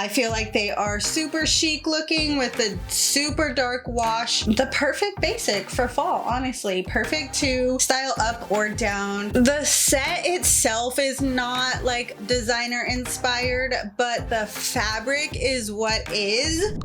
I feel like they are super chic looking with a super dark wash. The perfect basic for fall, honestly. Perfect to style up or down. The set itself is not like designer inspired, but the fabric is what is.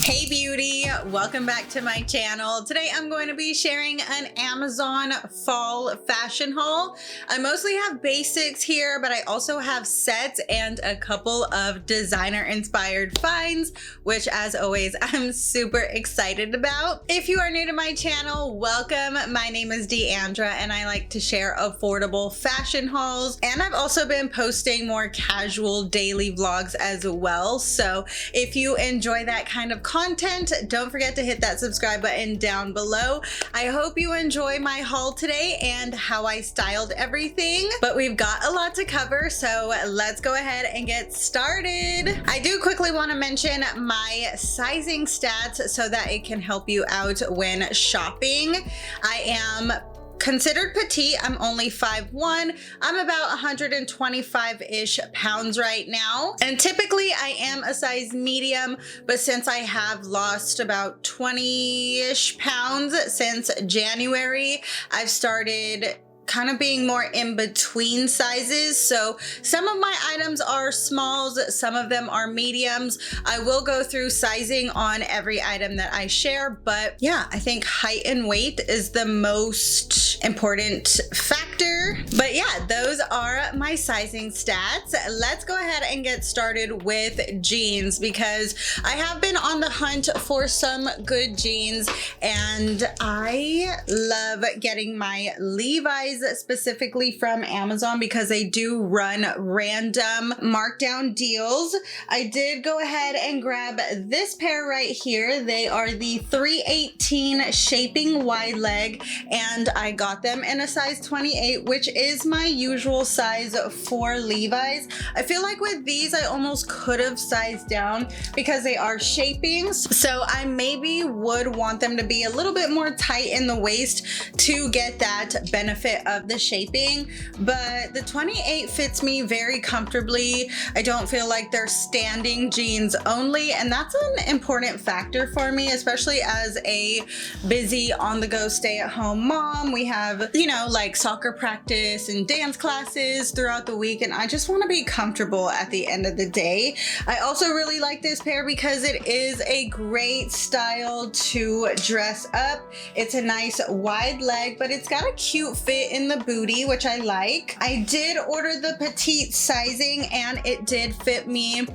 Hey beauty, welcome back to my channel. Today I'm going to be sharing an Amazon fall fashion haul. I mostly have basics here, but I also have sets and a couple of designer inspired finds, which as always, I'm super excited about. If you are new to my channel, welcome. My name is Deandra and I like to share affordable fashion hauls. And I've also been posting more casual daily vlogs as well. So if you enjoy that kind of content, don't forget to hit that subscribe button down below. I hope you enjoy my haul today and how I styled everything, but we've got a lot to cover, so let's go ahead and get started. I do quickly want to mention my sizing stats so that it can help you out when shopping. I am considered petite. I'm only 5'1". I'm about 125-ish pounds right now. And typically I am a size medium, but since I have lost about 20-ish pounds since January, I've started kind of being more in between sizes. So some of my items are smalls, some of them are mediums. I will go through sizing on every item that I share, but yeah, I think height and weight is the most important factor. But yeah, those are my sizing stats. Let's go ahead and get started with jeans because I have been on the hunt for some good jeans and I love getting my Levi's specifically from Amazon because they do run random markdown deals. I did go ahead and grab this pair right here. They are the 318 shaping wide leg and I got them in a size 28, which is my usual size for Levi's. I feel like with these I almost could have sized down because they are shapings, so I maybe would want them to be a little bit more tight in the waist to get that benefit of the shaping, but the 28 fits me very comfortably. I don't feel like they're standing jeans only, and that's an important factor for me, especially as a busy on-the-go stay-at-home mom. We have, you know, like soccer practice and dance classes throughout the week, and I just want to be comfortable at the end of the day. I also really like this pair because it is a great style to dress up. It's a nice wide leg, but it's got a cute fit in the booty, which I like. I did order the petite sizing and it did fit me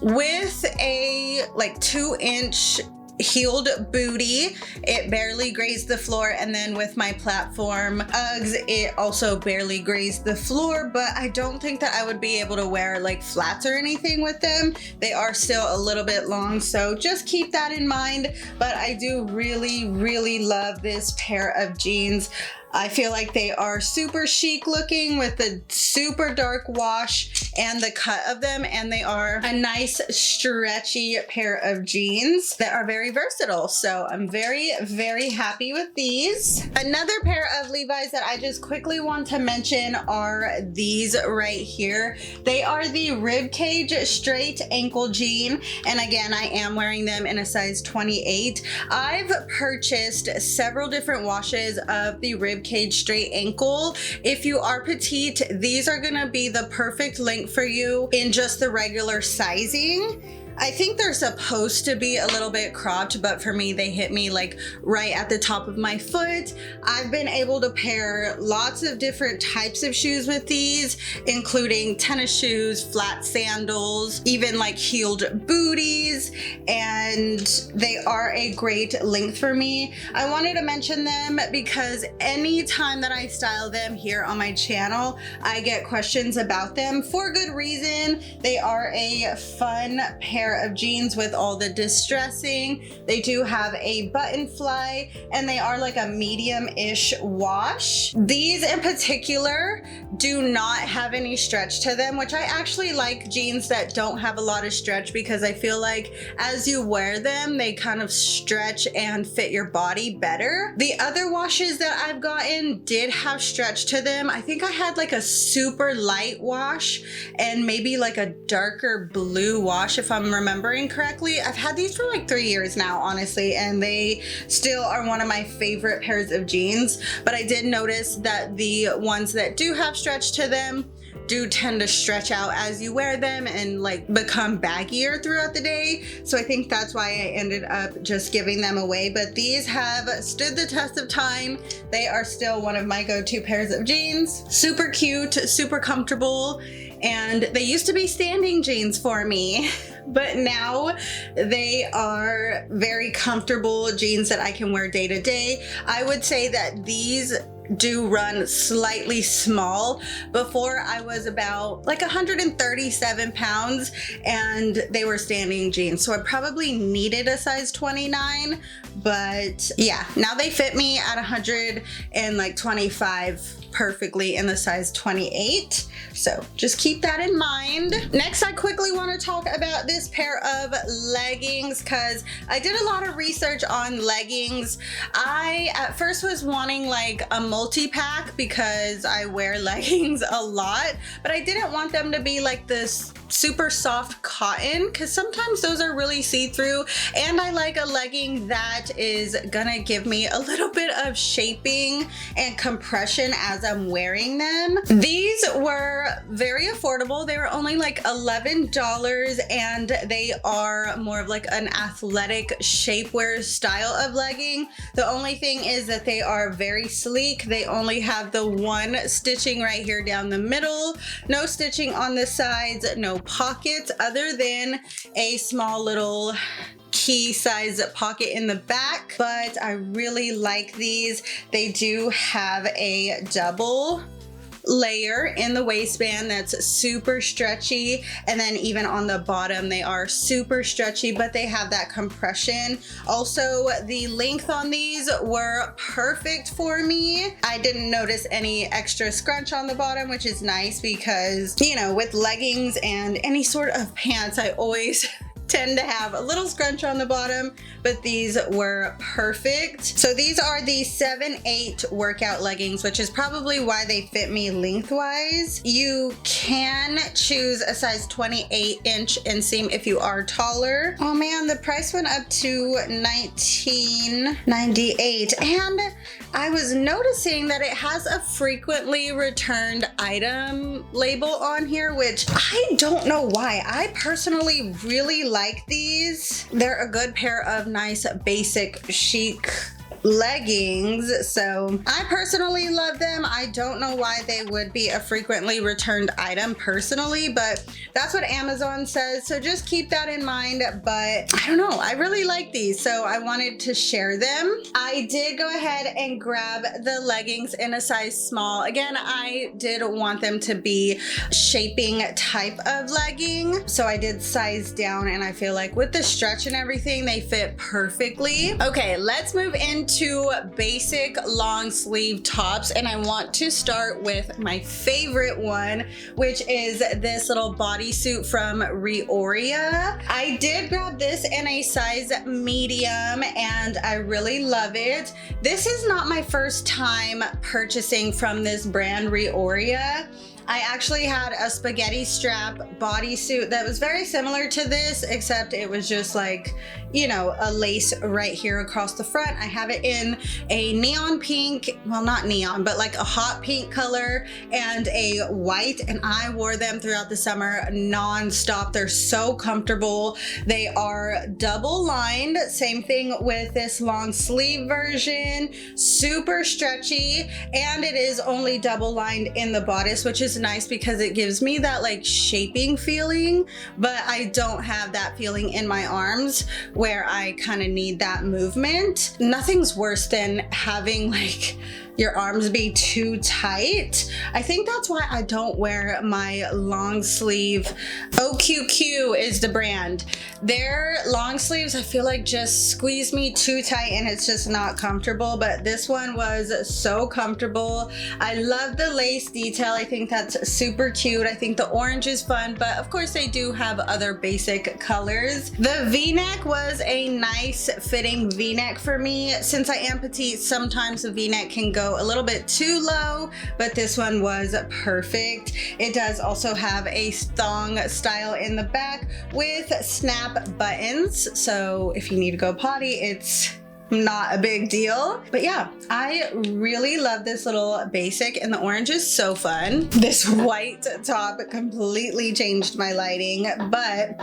with a like 2-inch heeled booty. It barely grazed the floor, and then with my platform Uggs it also barely grazed the floor, but I don't think that I would be able to wear like flats or anything with them. They are still a little bit long, so just keep that in mind. But I do really love this pair of jeans. I feel like they are super chic looking with a super dark wash and the cut of them, and they are a nice stretchy pair of jeans that are very versatile. So I'm very happy with these. Another pair of Levi's that I just quickly want to mention are these right here. They are the ribcage straight ankle jean, and again I am wearing them in a size 28. I've purchased several different washes of the ribcage straight ankle. If you are petite, these are gonna be the perfect length for you in just the regular sizing. I think they're supposed to be a little bit cropped, but for me, they hit me like right at the top of my foot. I've been able to pair lots of different types of shoes with these, including tennis shoes, flat sandals, even like heeled booties, and they are a great length for me. I wanted to mention them because anytime that I style them here on my channel, I get questions about them for good reason. They are a fun pair pair of jeans with all the distressing. They do have a button fly and they are like a medium-ish wash. These in particular do not have any stretch to them, which I actually like jeans that don't have a lot of stretch because I feel like as you wear them, they kind of stretch and fit your body better. The other washes that I've gotten did have stretch to them. I think I had like a super light wash and maybe like a darker blue wash if I'm remembering correctly. I've had these for like 3 years now, honestly, and they still are one of my favorite pairs of jeans. But I did notice that the ones that do have stretch to them do tend to stretch out as you wear them and like become baggier throughout the day. So I think that's why I ended up just giving them away. But these have stood the test of time. They are still one of my go-to pairs of jeans. Super cute, super comfortable. And they used to be standing jeans for me, but now they are very comfortable jeans that I can wear day to day. I would say that these do run slightly small. Before I was about like 137 pounds and they were standing jeans. So I probably needed a size 29, but yeah, now they fit me at 125 perfectly in the size 28. So just keep that in mind. Next, I quickly want to talk about this pair of leggings because I did a lot of research on leggings. I at first was wanting like a multi-pack because I wear leggings a lot, but I didn't want them to be like this super soft cotton because sometimes those are really see-through, and I like a legging that is gonna give me a little bit of shaping and compression as I'm wearing them. These were very affordable. They were only like $11 and they are more of like an athletic shapewear style of legging. The only thing is that they are very sleek. They only have the one stitching right here down the middle, no stitching on the sides, no pockets other than a small little key size pocket in the back. But I really like these. They do have a double layer in the waistband that's super stretchy, and then even on the bottom they are super stretchy, but they have that compression. Also, the length on these were perfect for me. I didn't notice any extra scrunch on the bottom, which is nice because, you know, with leggings and any sort of pants, I always tend to have a little scrunch on the bottom, but these were perfect. So these are the 7/8 workout leggings, which is probably why they fit me lengthwise. You can choose a size 28-inch inseam if you are taller. Oh man, the price went up to $19.98, and I was noticing that it has a frequently returned item label on here, which I don't know why. I personally really like these. They're a good pair of nice basic chic leggings, so I personally love them. I don't know why they would be a frequently returned item personally, but that's what Amazon says, so just keep that in mind. But I don't know, I really like these, so I wanted to share them. I did go ahead and grab the leggings in a size small. Again, I did want them to be shaping type of legging, so I did size down, and I feel like with the stretch and everything, they fit perfectly. Okay, let's move into basic long sleeve tops, and I want to start with my favorite one, which is this little bodysuit from Rioria. I did grab this in a size medium and I really love it. This is not my first time purchasing from this brand, Rioria. I actually had a spaghetti strap bodysuit that was very similar to this, except it was just like, you know, a lace right here across the front. I have it in a neon pink, well, not neon, but like a hot pink color and a white, and I wore them throughout the summer non-stop. They're so comfortable. They are double lined, same thing with this long sleeve version, super stretchy, and it is only double lined in the bodice, which is nice because it gives me that like shaping feeling, but I don't have that feeling in my arms where I kind of need that movement. Nothing's worse than having like your arms be too tight. I think that's why I don't wear my long sleeve. xoxo is the brand. Their long sleeves I feel like just squeeze me too tight and it's just not comfortable, but this one was so comfortable. I love the lace detail. I think that's super cute. I think the orange is fun, but of course they do have other basic colors. The v-neck was a nice fitting v-neck for me. Since I am petite, sometimes the v-neck can go a little bit too low, but this one was perfect. It does also have a thong style in the back with snap buttons, so if you need to go potty, it's not a big deal. But yeah, I really love this little basic, and the orange is so fun. This white top completely changed my lighting, but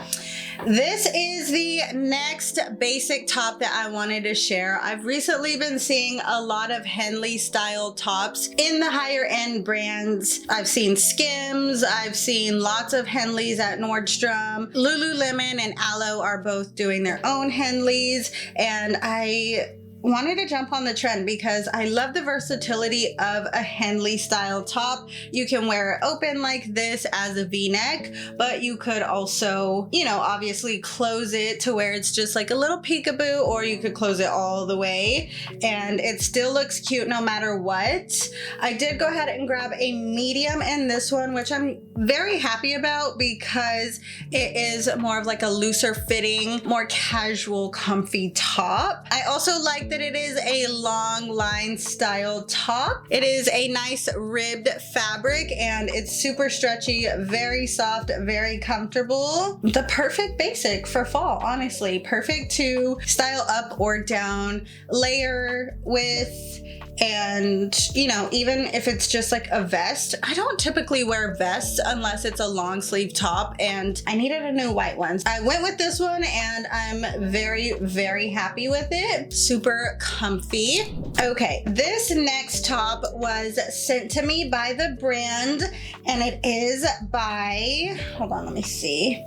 this is the next basic top that I wanted to share. I've recently been seeing a lot of Henley style tops in the higher end brands. I've seen Skims, I've seen lots of Henleys at Nordstrom. Lululemon and Aloe are both doing their own Henleys, and I wanted to jump on the trend because I love the versatility of a Henley style top. You can wear it open like this as a v-neck, but you could also, you know, obviously close it to where it's just like a little peekaboo, or you could close it all the way and it still looks cute no matter what. I did go ahead and grab a medium in this one, which I'm very happy about because it is more of like a looser fitting, more casual, comfy top. I also like that it is a long line style top. It is a nice ribbed fabric and it's super stretchy, very soft, very comfortable. The perfect basic for fall, honestly. Perfect to style up or down, layer with, and you know, even if it's just like a vest. I don't typically wear vests unless it's a long sleeve top, and I needed a new white one. I went with this one and I'm very, very happy with it. Super comfy. Okay, this next top was sent to me by the brand, and it is by, hold on, let me see.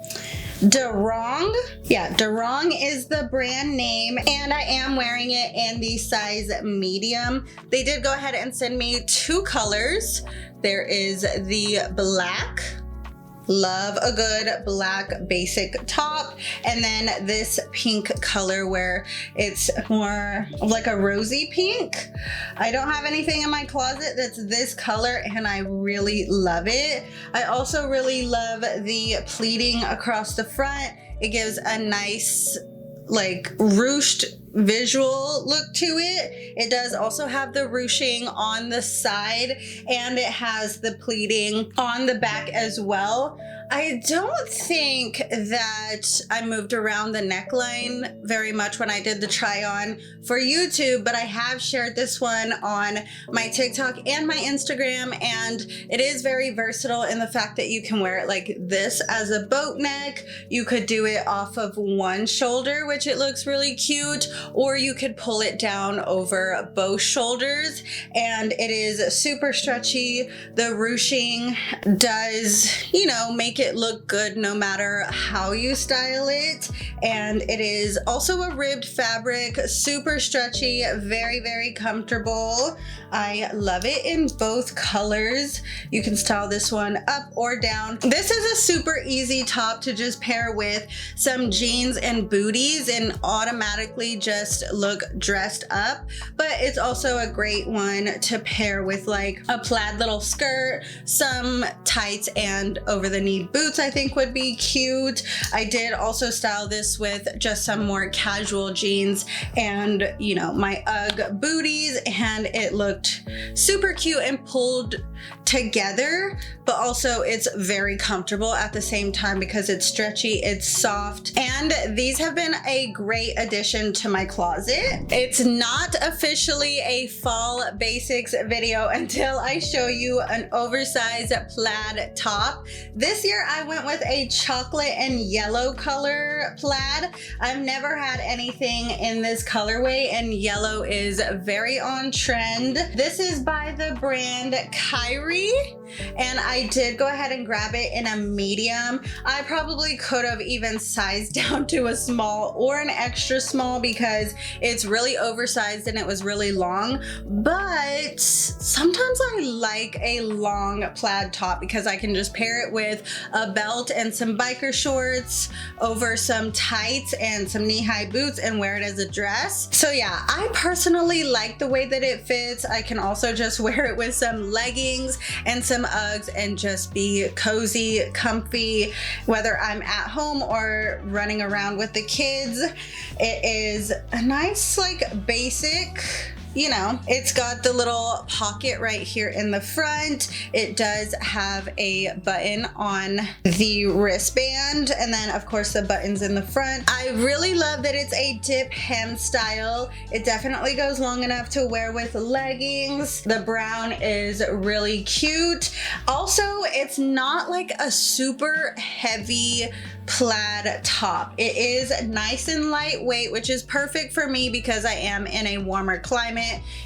Derong. Yeah, Derong is the brand name, and I am wearing it in the size medium. They did go ahead and send me two colors. There is the black. Love a good black basic top, and then this pink color where it's more like a rosy pink. I don't have anything in my closet that's this color and I really love it. I also really love the pleating across the front. It gives a nice like ruched visual look to it. It does also have the ruching on the side, and it has the pleating on the back as well. I don't think that I moved around the neckline very much when I did the try on for YouTube, but I have shared this one on my TikTok and my Instagram, and it is very versatile in the fact that you can wear it like this as a boat neck. You could do it off of one shoulder, which it looks really cute, or you could pull it down over both shoulders, and it is super stretchy. The ruching does, you know, make it look good no matter how you style it, and it is also a ribbed fabric, super stretchy, very, very comfortable. I love it in both colors. You can style this one up or down. This is a super easy top to just pair with some jeans and booties and automatically just look dressed up, but it's also a great one to pair with like a plaid little skirt, some tights, and over the knee boots I think would be cute. I did also style this with just some more casual jeans and, you know, my UGG booties, and it looked super cute and pulled together, but also it's very comfortable at the same time because it's stretchy, it's soft, and these have been a great addition to my closet. It's not officially a fall basics video until I show you an oversized plaid top. This year here I went with a chocolate and yellow color plaid. I've never had anything in this colorway, and yellow is very on trend. This is by the brand Kyrie, and I did go ahead and grab it in a medium. I probably could have even sized down to a small or an extra small because it's really oversized and it was really long, but sometimes I like a long plaid top because I can just pair it with a belt and some biker shorts over some tights and some knee-high boots and wear it as a dress. So yeah, I personally like the way that it fits. I can also just wear it with some leggings and some Uggs and just be cozy, comfy, whether I'm at home or running around with the kids. It is a nice, like, basic, you know, it's got the little pocket right here in the front. It does have a button on the wristband, and then of course the buttons in the front. I really love that it's a dip hem style. It definitely goes long enough to wear with leggings. The brown is really cute. Also, it's not like a super heavy plaid top. It is nice and lightweight, which is perfect for me because I am in a warmer climate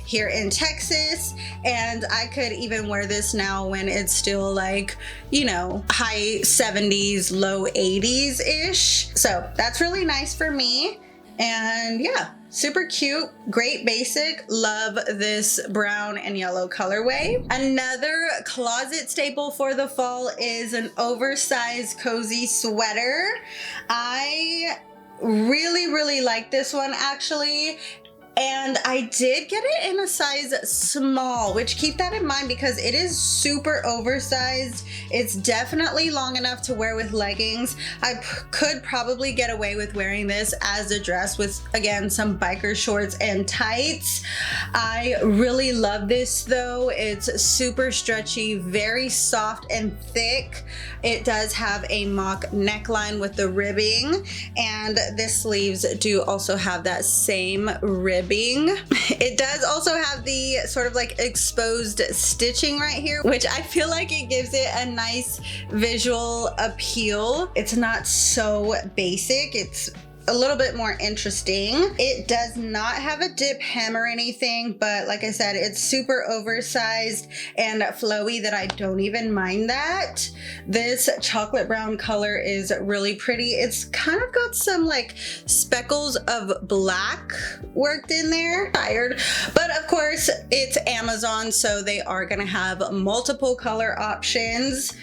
here in Texas, and I could even wear this now when it's still, like, you know, high 70s, low 80s ish. So that's really nice for me. And yeah, super cute, great basic. Love this brown and yellow colorway. Another closet staple for the fall is an oversized cozy sweater. I really like this one actually. And I did get it in a size small, which keep that in mind because it is super oversized. It's definitely long enough to wear with leggings. I could probably get away with wearing this as a dress with, again, some biker shorts and tights. I really love this though. It's super stretchy, very soft and thick. It does have a mock neckline with the ribbing, and the sleeves do also have that same ribbing. It does also have the sort of like exposed stitching right here, which I feel like it gives it a nice visual appeal. It's not so basic. It's a little bit more interesting. It does not have a dip hem or anything, but like I said, it's super oversized and flowy that I don't even mind that. This chocolate brown color is really pretty. It's kind of got some like speckles of black worked in there. Tired, but of course it's Amazon, so they are gonna have multiple color options.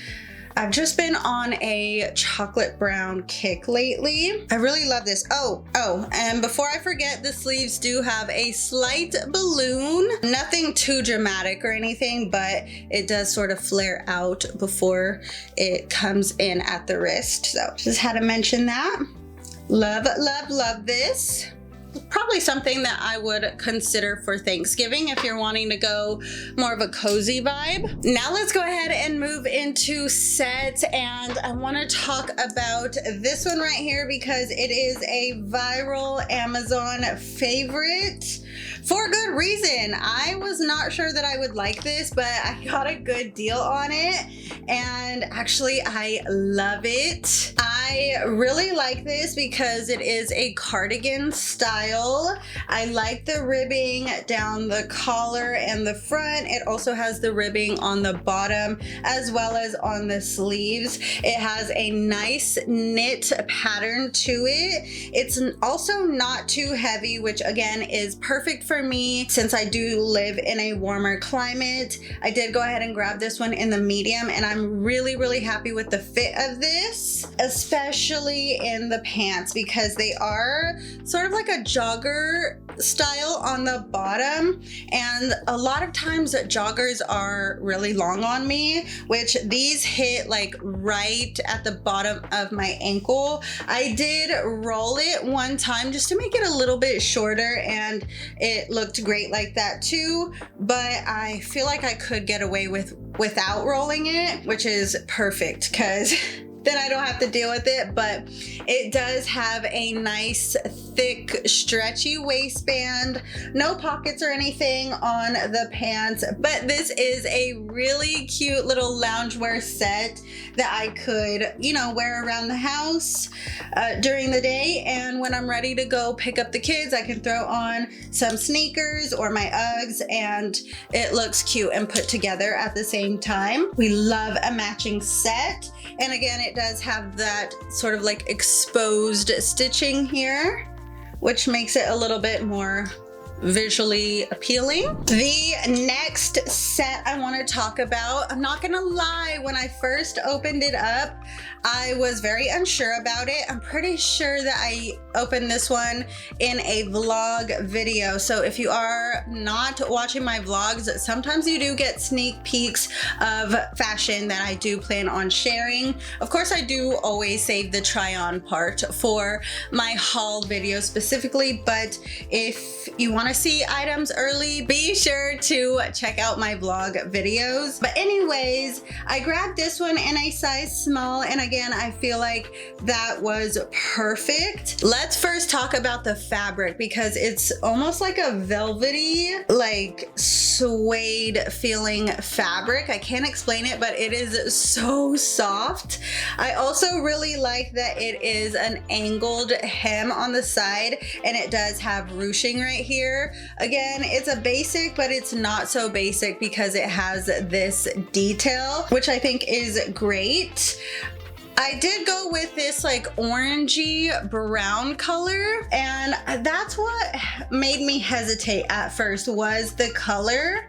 I've just been on a chocolate brown kick lately. I really love this. Oh, and before I forget, the sleeves do have a slight balloon. Nothing too dramatic or anything, but it does sort of flare out before it comes in at the wrist. So just had to mention that. Love this. Probably something that I would consider for Thanksgiving if you're wanting to go more of a cozy vibe. Now let's go ahead and move into sets, and I want to talk about this one right here because it is a viral Amazon favorite for good reason. I was not sure that I would like this, but I got a good deal on it, and actually I love it. I really like this because it is a cardigan style. I like the ribbing down the collar and the front. It also has the ribbing on the bottom as well as on the sleeves. It has a nice knit pattern to it. It's also not too heavy, which again is perfect for me since I do live in a warmer climate. I did go ahead and grab this one in the medium, and I'm really happy with the fit of this, especially in the pants because they are sort of like a jogger style on the bottom, and a lot of times joggers are really long on me, which these hit like right at the bottom of my ankle. I did roll it one time just to make it a little bit shorter, and it looked great like that too, but I feel like I could get away without rolling it, which is perfect because then I don't have to deal with it. But it does have a nice thick, stretchy waistband. No pockets or anything on the pants, but this is a really cute little loungewear set that I could, you know, wear around the house during the day. And when I'm ready to go pick up the kids, I can throw on some sneakers or my Uggs, and it looks cute and put together at the same time. We love a matching set. And again, it does have that sort of like exposed stitching here, which makes it a little bit more visually appealing. The next set I want to talk about, I'm not gonna lie, when I first opened it up, I was very unsure about it. I'm pretty sure that I opened this one in a vlog video. So if you are not watching my vlogs, sometimes you do get sneak peeks of fashion that I do plan on sharing. Of course, I do always save the try on part for my haul video specifically, but if you want to see items early, be sure to check out my vlog videos. But anyways, I grabbed this one in a size small, and again, I feel like that was perfect. Let's first talk about the fabric, because it's almost like a velvety, like suede feeling fabric. I can't explain it, but it is so soft. I also really like that it is an angled hem on the side, and it does have ruching right here. Again, it's a basic, but it's not so basic because it has this detail, which I think is great. I did go with this like orangey brown color, and that's what made me hesitate at first, was the color,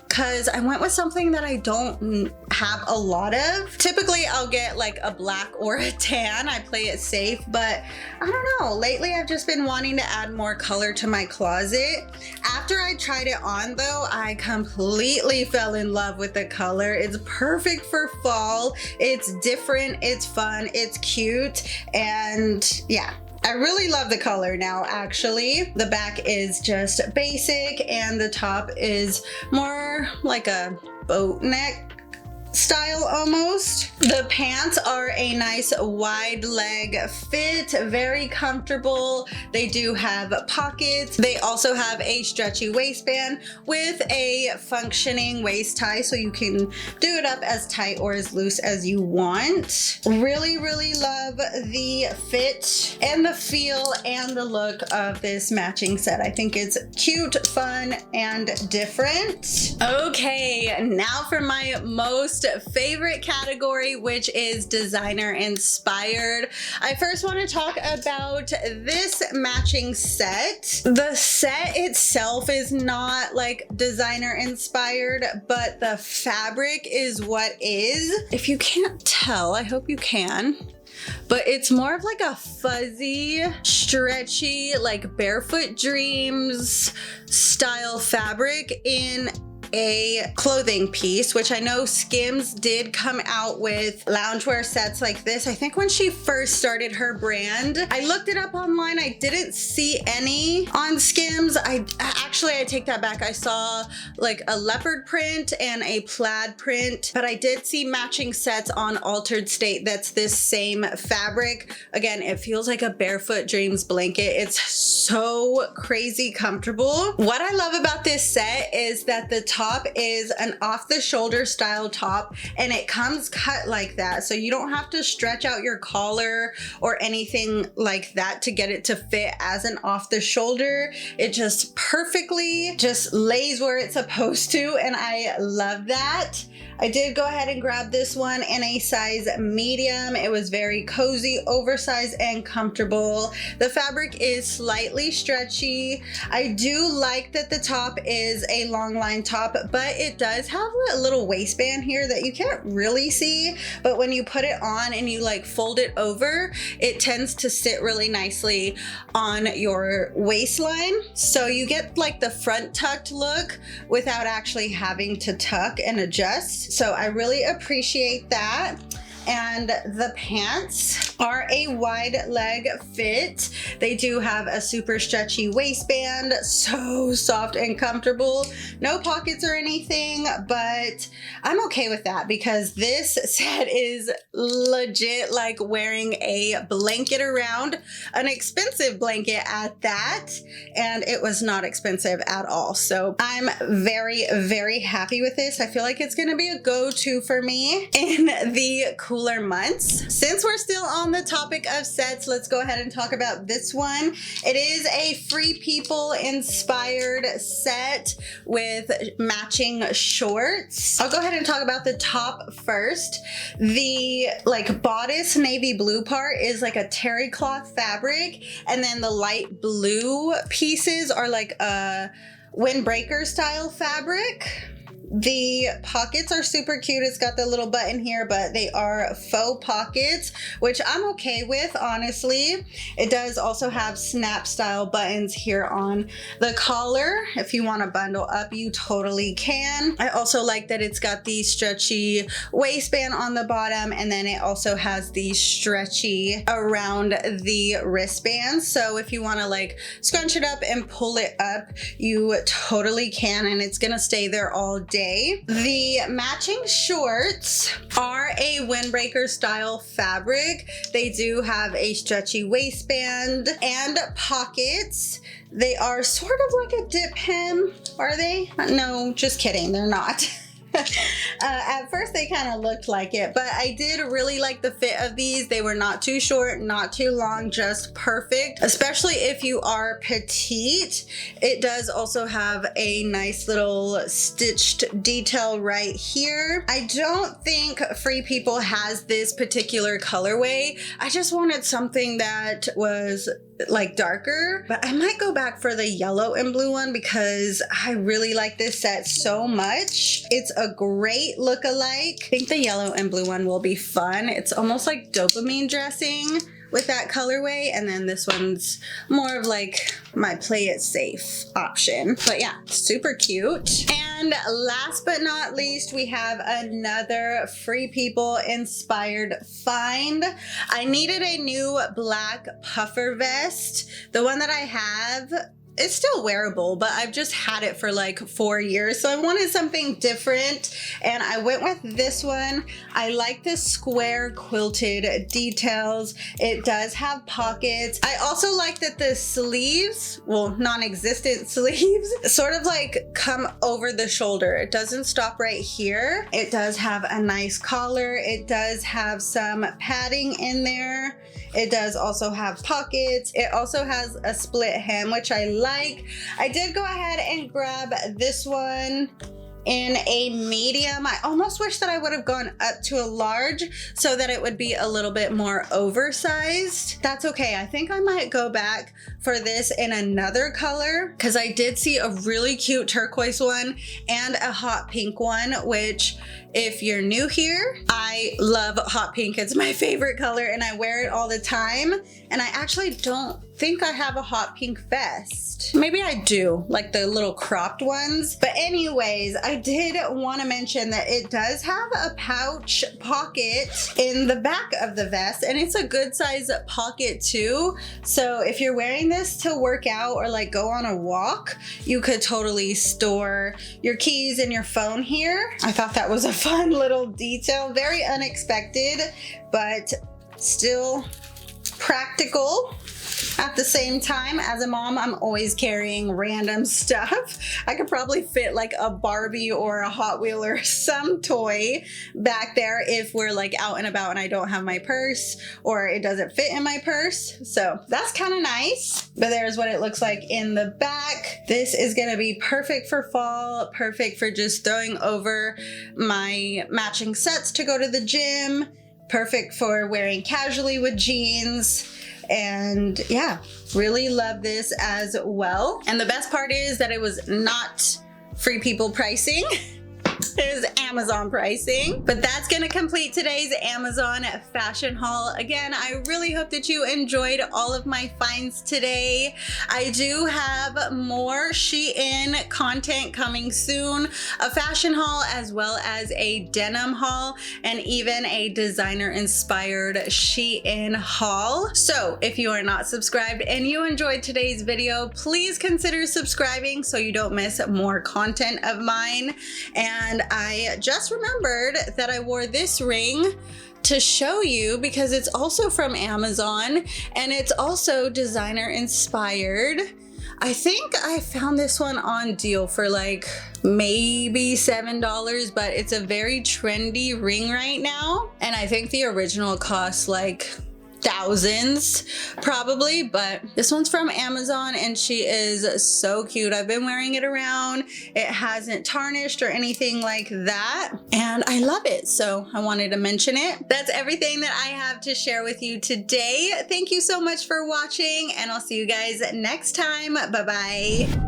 because I went with something that I don't have a lot of. Typically I'll get like a black or a tan. I play it safe, but I don't know, lately I've just been wanting to add more color to my closet. After I tried it on though, I completely fell in love with the color. It's perfect for fall. It's different, it's fun, it's cute, and yeah. I really love the color now, actually. The back is just basic, and the top is more like a boat neck style almost. The pants are a nice wide leg fit, very comfortable. They do have pockets. They also have a stretchy waistband with a functioning waist tie, so you can do it up as tight or as loose as you want. Really, really love the fit and the feel and the look of this matching set. I think it's cute, fun, and different. Okay, now for my most favorite category, which is designer inspired. I first want to talk about this matching set. The set itself is not like designer inspired, but the fabric is what is. If you can't tell, I hope you can, but it's more of like a fuzzy, stretchy, like Barefoot Dreams style fabric in a clothing piece, which I know Skims did come out with loungewear sets like this. I think when she first started her brand, I looked it up online. I didn't see any on Skims. I take that back. I saw like a leopard print and a plaid print, but I did see matching sets on Altered State that's this same fabric. Again, it feels like a Barefoot Dreams blanket. It's so crazy comfortable. What I love about this set is that the top is an off-the-shoulder style top, and it comes cut like that, so you don't have to stretch out your collar or anything like that to get it to fit as an off-the-shoulder. It just perfectly just lays where it's supposed to, and I love that. I did go ahead and grab this one in a size medium. It was very cozy, oversized, and comfortable. The fabric is slightly stretchy. I do like that the top is a long line top, but it does have a little waistband here that you can't really see, but when you put it on and you like fold it over, it tends to sit really nicely on your waistline. So you get like the front tucked look without actually having to tuck and adjust. So I really appreciate that. And the pants, are a wide leg fit. They do have a super stretchy waistband, so soft and comfortable. No pockets or anything, but I'm okay with that because this set is legit like wearing a blanket around, an expensive blanket at that, and it was not expensive at all. So I'm very, very happy with this. I feel like it's gonna be a go-to for me in the cooler months. Since we're still on the topic of sets, let's go ahead and talk about this one. It is a Free People inspired set with matching shorts. I'll go ahead and talk about the top first. The like bodice navy blue part is like a terry cloth fabric, and then the light blue pieces are like a windbreaker style fabric. The pockets are super cute. It's got the little button here, but they are faux pockets, which I'm okay with, honestly. It does also have snap style buttons here on the collar. If you want to bundle up, you totally can. I also like that it's got the stretchy waistband on the bottom, and then it also has the stretchy around the wristband. So if you want to like scrunch it up and pull it up, you totally can, and it's gonna stay there all day. The matching shorts are a windbreaker style fabric. They do have a stretchy waistband and pockets. They are sort of like a dip hem, are they? No, just kidding, they're not. At first they kind of looked like it, but I did really like the fit of these. They were not too short, not too long, just perfect, especially if you are petite. It does also have a nice little stitched detail right here. I don't think Free People has this particular colorway. I just wanted something that was like darker, but I might go back for the yellow and blue one because I really like this set so much. It's a great look-alike. I think the yellow and blue one will be fun. It's almost like dopamine dressing with that colorway, and then this one's more of like my play it safe option. But yeah, super cute. And last but not least, we have another Free People inspired find. I needed a new black puffer vest. The one that I have, it's still wearable, but I've just had it for like 4 years. So I wanted something different, and I went with this one. I like the square quilted details. It does have pockets. I also like that the sleeves, well, non-existent sleeves, sort of like come over the shoulder. It doesn't stop right here. It does have a nice collar. It does have some padding in there. It does also have pockets. It also has a split hem, which I like. I did go ahead and grab this one in a medium. I almost wish that I would have gone up to a large so that it would be a little bit more oversized. That's okay. I think I might go back for this in another color because I did see a really cute turquoise one and a hot pink one, which if you're new here, I love hot pink. It's my favorite color and I wear it all the time. And I actually don't think I have a hot pink vest. Maybe I do, like the little cropped ones. But anyways, I did want to mention that it does have a pouch pocket in the back of the vest, and it's a good size pocket too. So if you're wearing this to work out or like go on a walk, you could totally store your keys and your phone here. I thought that was a fun little detail, very unexpected, but still practical. At the same time, as a mom, I'm always carrying random stuff. I could probably fit like a Barbie or a Hot Wheel or some toy back there if we're like out and about and I don't have my purse or it doesn't fit in my purse. So that's kind of nice. But there's what it looks like in the back. This is going to be perfect for fall, perfect for just throwing over my matching sets to go to the gym, perfect for wearing casually with jeans. And yeah, really love this as well. And the best part is that it was not Free People pricing. It was Amazon pricing. But that's gonna complete today's Amazon fashion haul. Again, I really hope that you enjoyed all of my finds today. I do have more Shein content coming soon, a fashion haul as well as a denim haul and even a designer inspired Shein haul. So if you are not subscribed and you enjoyed today's video, please consider subscribing so you don't miss more content of mine. And I just remembered that I wore this ring to show you because it's also from Amazon and it's also designer inspired. I think I found this one on deal for like maybe $7, but it's a very trendy ring right now. And I think the original cost like thousands probably, but this one's from Amazon and she is so cute. I've been wearing it around. It hasn't tarnished or anything like that and I love it, so I wanted to mention it. That's everything that I have to share with you today. Thank you so much for watching and I'll see you guys next time. Bye bye.